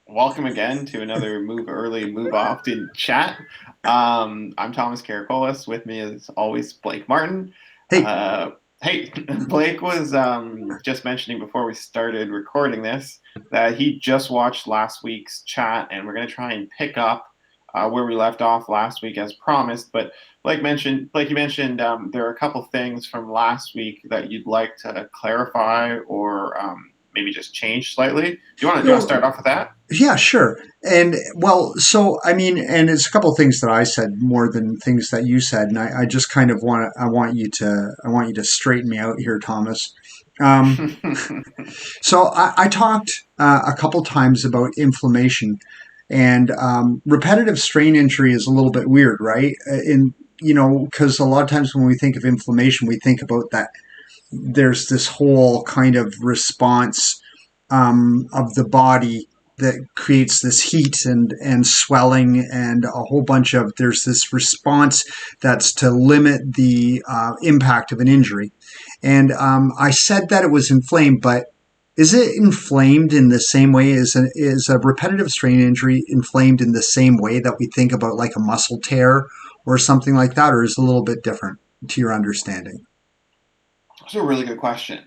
Welcome again to another Move Early, Move Often chat. I'm Thomas Karakolis. With me, as always, Blake Martin. Hey, Hey, Blake was just mentioning before we started recording this that he just watched last week's chat, and we're going to try and pick up where we left off last week as promised. But Blake, you mentioned there are a couple things from last week that you'd like to clarify or maybe just change slightly. Do you want to no, start off with that? yeah, sure. And well, so I mean, and it's a couple of things that I said more than things that you said, and I just kind of I want you to straighten me out here, Thomas. Um, so I talked a couple times about inflammation, and repetitive strain injury is a little bit weird, right? In because a lot of times when we think of inflammation, we think about that there's this whole kind of response of the body that creates this heat and swelling and a whole bunch of there's this response that's to limit the impact of an injury. And I said that it was inflamed, but is it inflamed in the same way is a repetitive strain injury inflamed in the same way that we think about like a muscle tear or something like that, or is it a little bit different to your understanding? That's a really good question.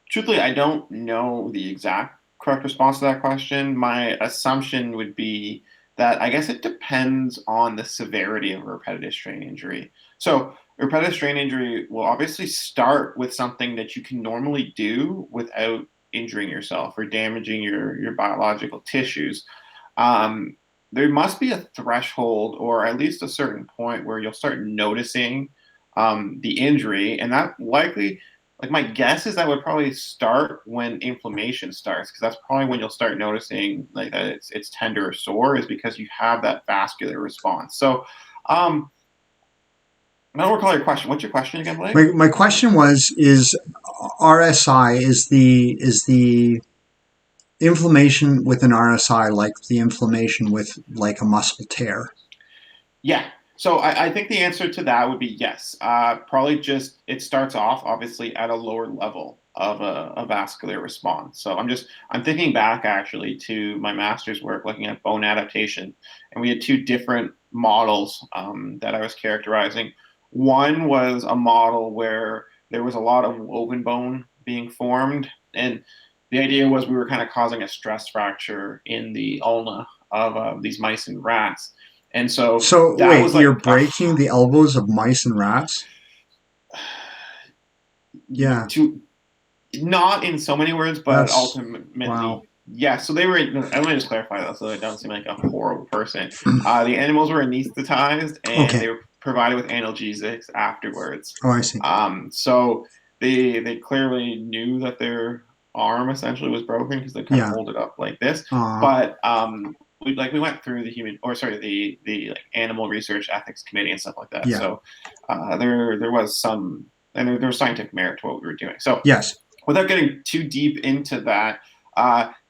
Truthfully, I don't know the exact correct response to that question. My assumption would be that I guess it depends on the severity of a repetitive strain injury. So, repetitive strain injury will obviously start with something that you can normally do without injuring yourself or damaging your biological tissues. Um, there must be a threshold or at least a certain point where you'll start noticing the injury, and that likely like my guess is that would probably start when inflammation starts because that's probably when you'll start noticing like that it's tender or sore is because you have that vascular response. So I don't recall your question. What's your question again, Blake? My question was is RSI is the inflammation with an RSI like the inflammation with like a muscle tear? Yeah. So I think the answer to that would be yes. Probably just it starts off obviously at a lower level of a vascular response. So I'm thinking back actually to my master's work looking at bone adaptation, and we had two different models that I was characterizing. One was a model where there was a lot of woven bone being formed, and the idea was we were kind of causing a stress fracture in the ulna of these mice and rats. And so So that wait, was you're like breaking the elbows of mice and rats? Yeah, to not in so many words, but that's ultimately, wow. yeah. So they were. I want to just clarify that so I don't seem like a horrible person. The animals were anesthetized and Okay. they were provided with analgesics afterwards. Oh, I see. So they clearly knew that their arm essentially was broken because they kind of Yeah. hold it up like this. Uh, But we went through the human or sorry the like animal research ethics committee and stuff like that. yeah. So there was some and there was scientific merit to what we were doing. So Yes. without getting too deep into that,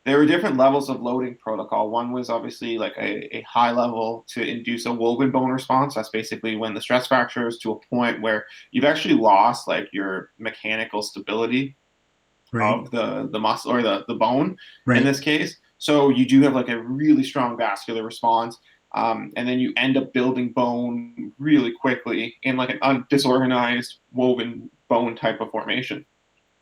there were different levels of loading protocol. One was obviously like a high level to induce a woven bone response. That's basically when the stress fracture is to a point where you've actually lost like your mechanical stability Right. of the muscle or the bone in Right. this case. So you do have like a really strong vascular response. And then you end up building bone really quickly in like an disorganized woven bone type of formation.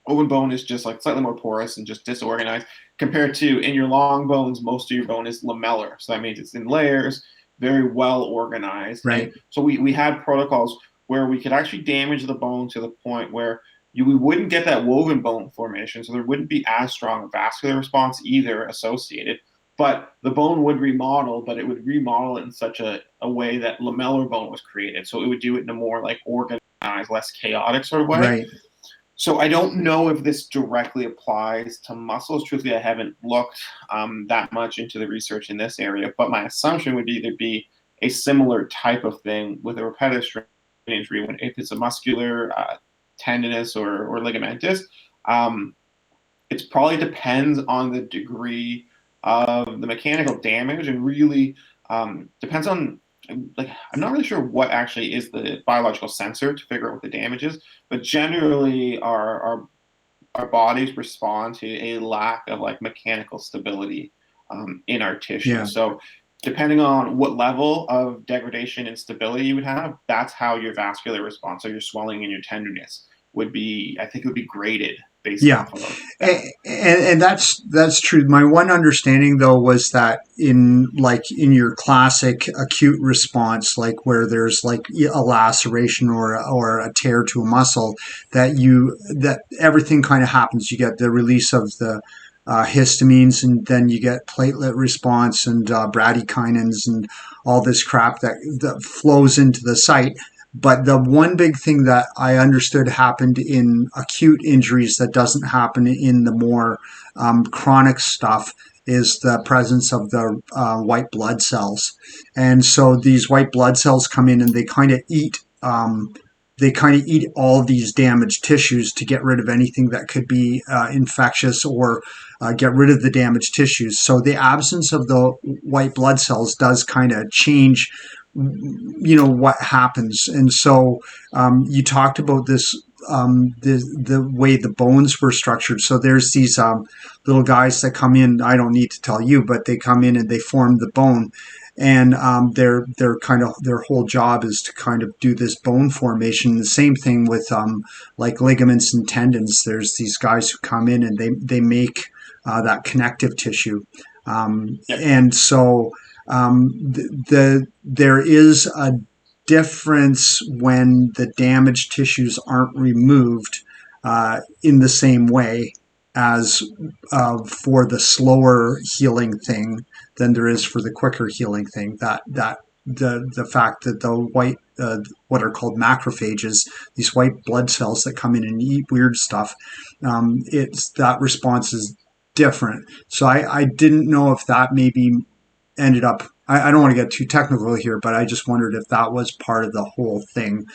Open bone is just like slightly more porous and just disorganized compared to in your long bones, most of your bone is lamellar. So that means it's in layers, very well organized. And Right. so we had protocols where we could actually damage the bone to the point where we wouldn't get that woven bone formation. So there wouldn't be as strong a vascular response either associated. But the bone would remodel, but it would remodel it in such a way that lamellar bone was created. So it would do it in a more like organized, less chaotic sort of way. Right. So I don't know if this directly applies to muscles. Truthfully, I haven't looked that much into the research in this area, but my assumption would be there'd be a similar type of thing with a repetitive strain injury when if it's a muscular tendinous or ligamentous. Um, it probably depends on the degree of the mechanical damage and really depends on like I'm not really sure what actually is the biological sensor to figure out what the damage is, but generally our bodies respond to a lack of like mechanical stability in our tissue. Yeah. So depending on what level of degradation and stability you would have, that's how your vascular response, so your swelling and your tenderness would be, I think it would be graded based Yeah, off of that. and that's true. My one understanding though was that in like in your classic acute response, like where there's like a laceration or a tear to a muscle, that everything kind of happens. You get the release of the histamines, and then you get platelet response and bradykinins and all this crap that flows into the site. But the one big thing that I understood happened in acute injuries that doesn't happen in the more chronic stuff is the presence of the white blood cells. And so these white blood cells come in and they kind of eat all these damaged tissues to get rid of anything that could be infectious or get rid of the damaged tissues. So the absence of the white blood cells does kind of change what happens. And so you talked about this the way the bones were structured. So there's these little guys that come in. I don't need to tell you, but they come in and they form the bone, and they're kind of their whole job is to kind of do this bone formation. The same thing with like ligaments and tendons. There's these guys who come in and they make that connective tissue, Yep. and so there is a difference when the damaged tissues aren't removed in the same way as for the slower healing thing than there is for the quicker healing thing. That the fact that the white what are called macrophages, these white blood cells that come in and eat weird stuff, it's that response is different. So I didn't know if that maybe ended up. I don't want to get too technical here, but I just wondered if that was part of the whole thing,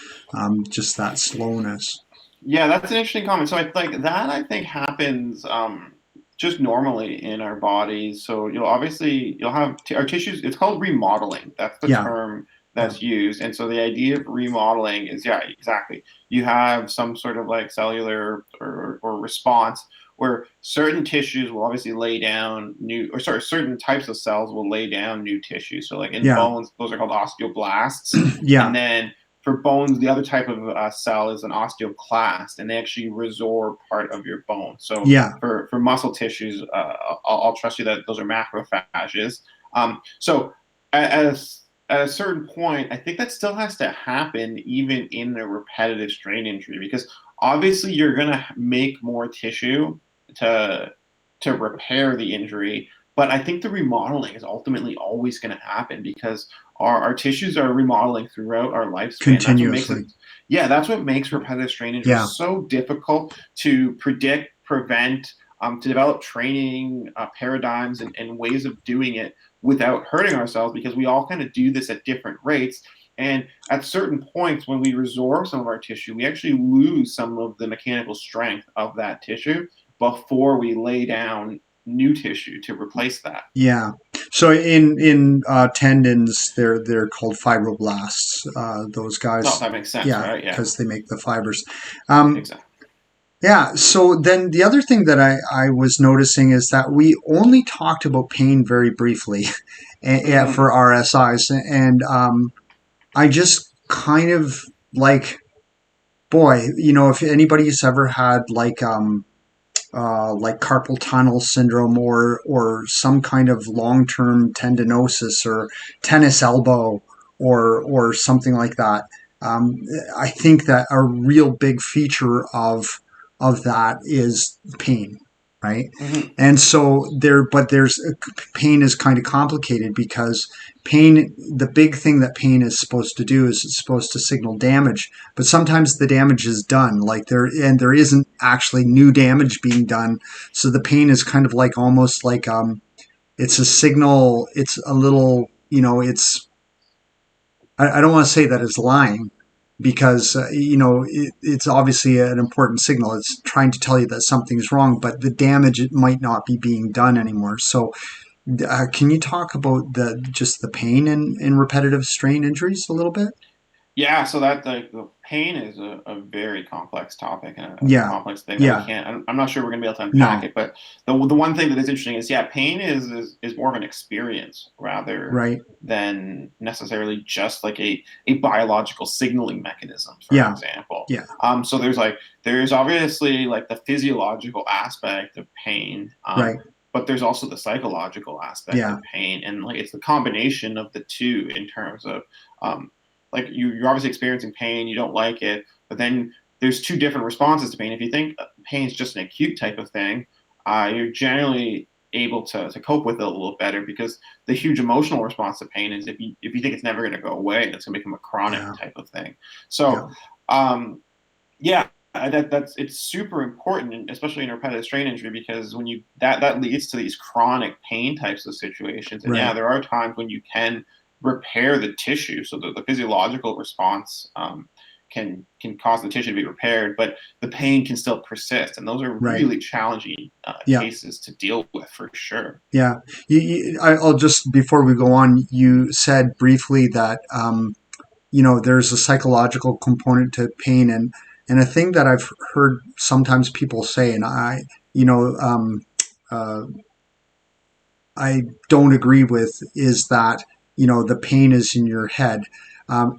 just that slowness. Yeah, that's an interesting comment. So I like that I think happens just normally in our bodies. So you'll have t our tissues, it's called remodeling. That's the Yeah, term yeah, that's used. And so the idea of remodeling is, yeah, exactly. You have some sort of like cellular or response where certain tissues will obviously lay down new, or sorry, certain types of cells will lay down new tissue. So like in yeah, bones, those are called osteoblasts. And yeah, then for bones, the other type of cell is an osteoclast, and they actually resorb part of your bone. So yeah, for muscle tissues, I'll trust you that those are macrophages. So as at a certain point, I think that still has to happen even in a repetitive strain injury because obviously you're going to make more tissue to repair the injury, but I think the remodeling is ultimately always going to happen because our tissues are remodeling throughout our lifespan. That's what makes it, continuously. yeah, that's what makes repetitive strain Yeah, injuries so difficult to predict, prevent, to develop training paradigms and ways of doing it without hurting ourselves because we all kind of do this at different rates. And at certain points, when we resorb some of our tissue, we actually lose some of the mechanical strength of that tissue before we lay down new tissue to replace that. yeah. So in tendons, they're called fibroblasts. Those Oh, guys, that makes sense, yeah, right? Yeah, because they make the fibers. Um, exactly. Yeah. So then the other thing that I was noticing is that we only talked about pain very briefly Mm-hmm. for RSIs. And I just kind of boy, if anybody's ever had like carpal tunnel syndrome or some kind of long term tendinosis or tennis elbow or something like that. Um, I think that a real big feature of that is pain, right? Mm-hmm. And so there's pain is kind of complicated because the big thing that pain is supposed to do is it's supposed to signal damage, but sometimes the damage is done, like there isn't actually new damage being done. So the pain is kind of like almost like it's a signal. It's a little, it's I don't want to say that it's lying because it's obviously an important signal. It's trying to tell you that something's wrong, but the damage it might not be being done anymore. So Can you talk about the just the pain in repetitive strain injuries a little bit? Yeah, so that the pain is a very complex topic and a Yeah, complex thing that we yeah, can't. I'm not sure we're going to be able to unpack no, it, but the one thing that is interesting is yeah, pain is more of an experience rather right, than necessarily just like a biological signaling mechanism, for yeah, example. yeah, So there's obviously like the physiological aspect of pain, right, but there's also the psychological aspect yeah, of pain, and like it's the combination of the two in terms of um, like you're obviously experiencing pain, you don't like it, but then there's two different responses to pain. If you think pain is just an acute type of thing, you're generally able to cope with it a little better because the huge emotional response to pain is if you think it's never going to go away, that's going to become a chronic yeah, type of thing. yeah, So yeah, that's it's super important, especially in repetitive strain injury, because when you that leads to these chronic pain types of situations. And yeah, right, there are times when you can repair the tissue, so that the physiological response can cause the tissue to be repaired, but the pain can still persist, and those are right, really challenging yeah. cases to deal with for sure. Yeah, I'll just before we go on, you said briefly that there's a psychological component to pain, and a thing that I've heard sometimes people say, and you know, um, uh, I don't agree with is that the pain is in your head.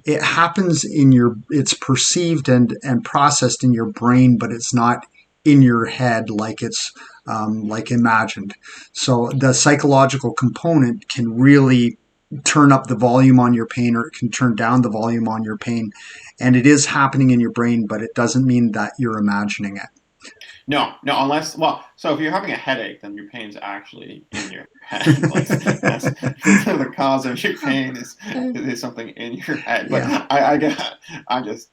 It happens in your. It's perceived and processed in your brain, but it's not in your head like it's like imagined. So the psychological component can really turn up the volume on your pain, or it can turn down the volume on your pain, and it is happening in your brain, but it doesn't mean that you're imagining it. No, no, unless well, so if you're having a headache, then your pain's actually in your head. Like that's the cause of your pain is something in your head. But Yeah, I get,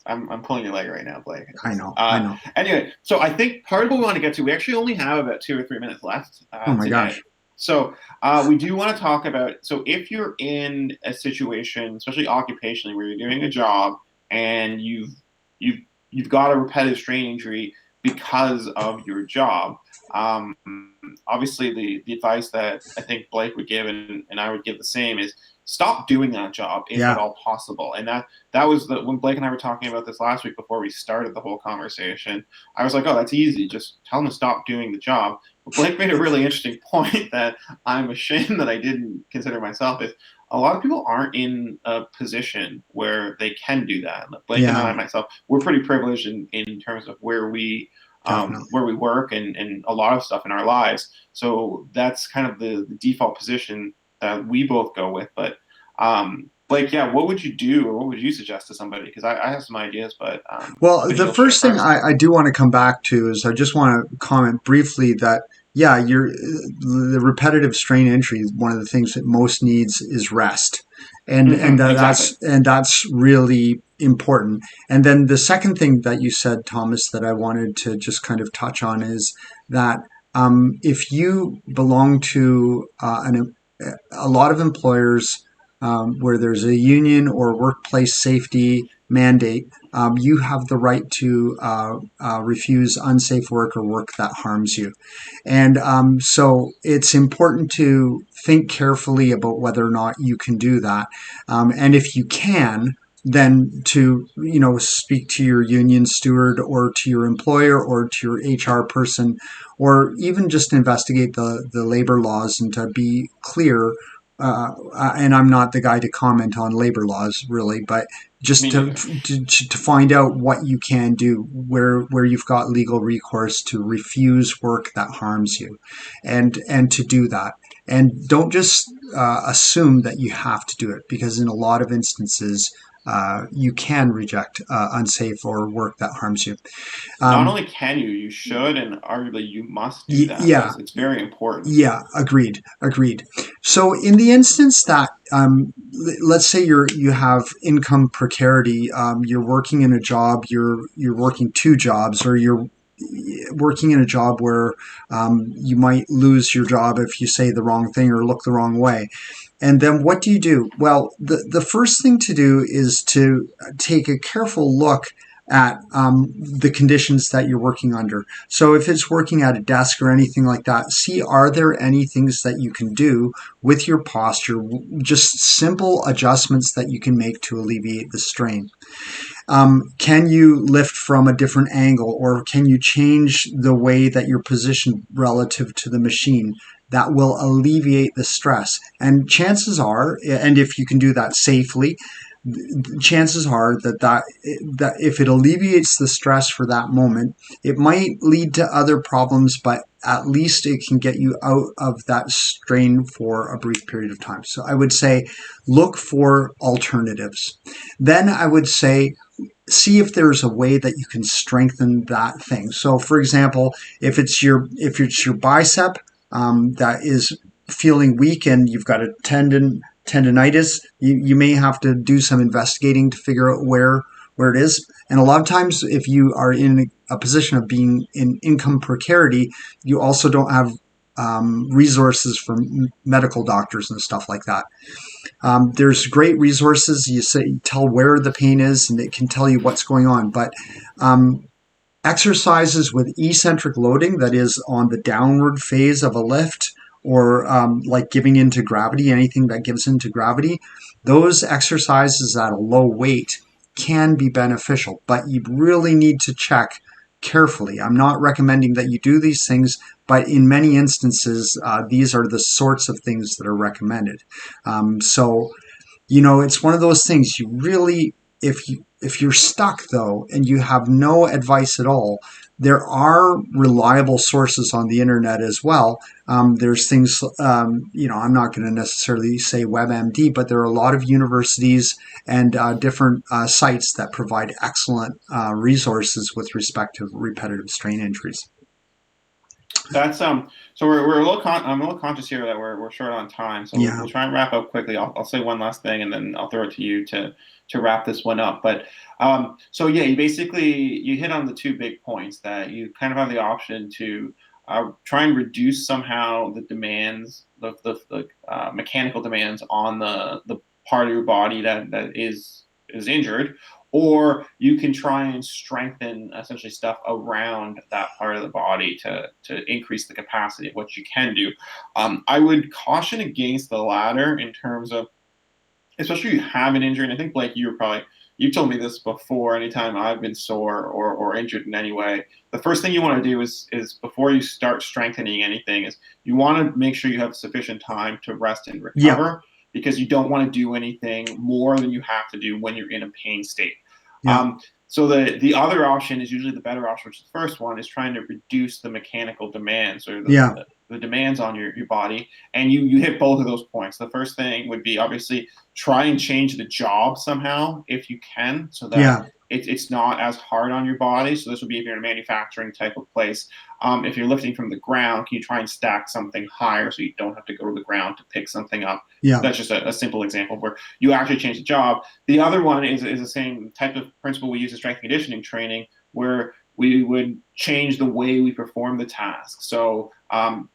I'm pulling your leg right now, Blake. I know, I know. Anyway, so I think part of what we want to get to, we actually only have about 2 or 3 minutes left Oh my today. gosh. So we do want to talk about. So if you're in a situation, especially occupationally, where you're doing a job and you've you've got a repetitive strain injury because of your job. Um, Obviously, the advice that I think Blake would give and I would give the same is stop doing that job if at Yeah, all possible. And that was the when Blake and I were talking about this last week before we started the whole conversation. I was like, oh, that's easy. Just tell them to stop doing the job. But Blake made a really interesting point that I'm ashamed that I didn't consider myself is a lot of people aren't in a position where they can do that. Blake and yeah, I myself, we're pretty privileged in terms of definitely. where we work and a lot of stuff in our lives. So that's kind of the default position that we both go with. But Blake, yeah, what would you do or what would you suggest to somebody? Because I have some ideas, Well, maybe the you'll share first thing first. I do want to come back to is I just want to comment briefly that, yeah, the repetitive strain injury, one of the things that most needs is rest. Exactly. And that's really important. And then the second thing that you said, Thomas, that I wanted to just kind of touch on is that if you belong to a lot of employers where there's a union or workplace safety mandate, you have the right to refuse unsafe work or work that harms you. And so it's important to think carefully about whether or not you can do that. And if you can, then to speak to your union steward or to your employer or to your HR person, or even just investigate the labor laws and to be clear. And I'm not the guy to comment on labor laws really, but just Me neither. to find out what you can do, where you've got legal recourse to refuse work that harms you, and to do that, and don't just assume that you have to do it, because in a lot of instances you can reject unsafe or work that harms you. Not um, only can you, you should, and arguably you must do that. yeah, It's very important. yeah, agreed, agreed. So in the instance that let's say you have income precarity, you're working in a job, you're working two jobs, or you're working in a job where you might lose your job if you say the wrong thing or look the wrong way. And then what do you do? Well, the first thing to do is to take a careful look. at the conditions that you're working under. So if it's working at a desk or anything like that, see, are there any things that you can do with your posture, just simple adjustments that you can make to alleviate the strain? Can you lift from a different angle, or can you change the way that you're positioned relative to the machine? That will alleviate the stress. And chances are, and if you can do that safely, chances are that if it alleviates the stress for that moment, it might lead to other problems, but at least it can get you out of that strain for a brief period of time. So I would say look for alternatives. Then I would say see if there's a way that you can strengthen that thing. So, for example, if it's your bicep that is feeling weak and you've got a tendonitis, you may have to do some investigating to figure out where it is. And a lot of times, if you are in a position of being in income precarity, you also don't have resources from medical doctors and stuff like that. There's great resources. You say tell where the pain is, and it can tell you what's going on. But um, exercises with eccentric loading, that is on the downward phase of a lift, or like giving into gravity, anything that gives into gravity, those exercises at a low weight can be beneficial, but you really need to check carefully. I'm not recommending that you do these things, but in many instances, these are the sorts of things that are recommended. So it's one of those things you really, if you're stuck though and you have no advice at all, there are reliable sources on the internet as well. There's things, I'm not going to necessarily say WebMD, but there are a lot of universities and different sites that provide excellent resources with respect to repetitive strain injuries. That's so we're a little I'm a little conscious here that we're short on time, so Yeah, we'll try and wrap up quickly. I'll say one last thing and then I'll throw it to you to wrap this one up. But so yeah, you hit on the two big points that you kind of have the option to try and reduce somehow the demands, the mechanical demands on the part of your body that is injured, or you can try and strengthen essentially stuff around that part of the body to increase the capacity of what you can do. I would caution against the latter in terms of, especially if you have an injury. And I think Blake, you told me this before. Anytime I've been sore or injured in any way, the first thing you want to do is before you start strengthening anything is you want to make sure you have sufficient time to rest and yeah, recover, because you don't want to do anything more than you have to do when you're in a pain state. yeah, Um, so the other option is usually the better option, which is the first one, is trying to reduce the mechanical demands, or yeah, the demands on your body. And you hit both of those points. The first thing would be obviously try and change the job somehow if you can, so that yeah, it's not as hard on your body. So this would be if you're in a manufacturing type of place. If you're lifting from the ground, can you try and stack something higher so you don't have to go to the ground to pick something up? yeah, That's just a simple example where you actually change the job. The other one is the same type of principle we use in strength and conditioning training, where we would change the way we perform the task. So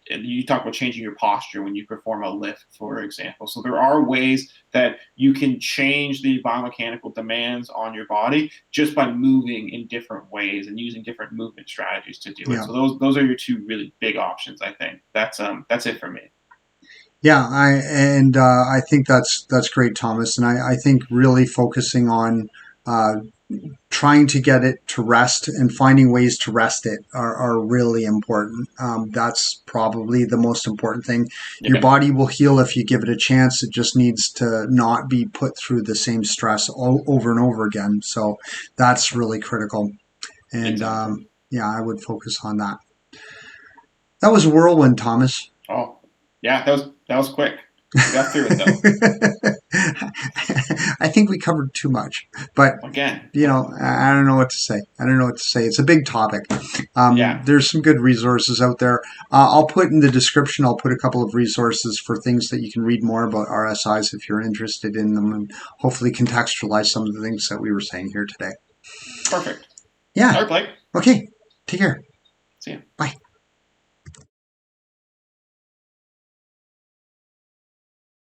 you talk about changing your posture when you perform a lift, for example. So there are ways that you can change the biomechanical demands on your body just by moving in different ways and using different movement strategies to do it. yeah. So those are your two really big options, I think. That's it for me. Yeah, I think that's great, Thomas. And I think really focusing on uh, trying to get it to rest and finding ways to rest it are really important. That's probably the most important thing. Your Yeah, body will heal if you give it a chance. It just needs to not be put through the same stress over and over again. So that's really critical. And exactly. yeah, I would focus on that. That was a whirlwind, Thomas. Oh, yeah, that was quick. We got through it though. I think we covered too much, but Again, I don't know what to say. I don't know what to say. It's a big topic. yeah, There's some good resources out there. I'll put in the description. I'll put a couple of resources for things that you can read more about RSIs if you're interested in them, and hopefully contextualize some of the things that we were saying here today. perfect. Yeah. All right, Blake. Okay. Take care. See ya. Bye.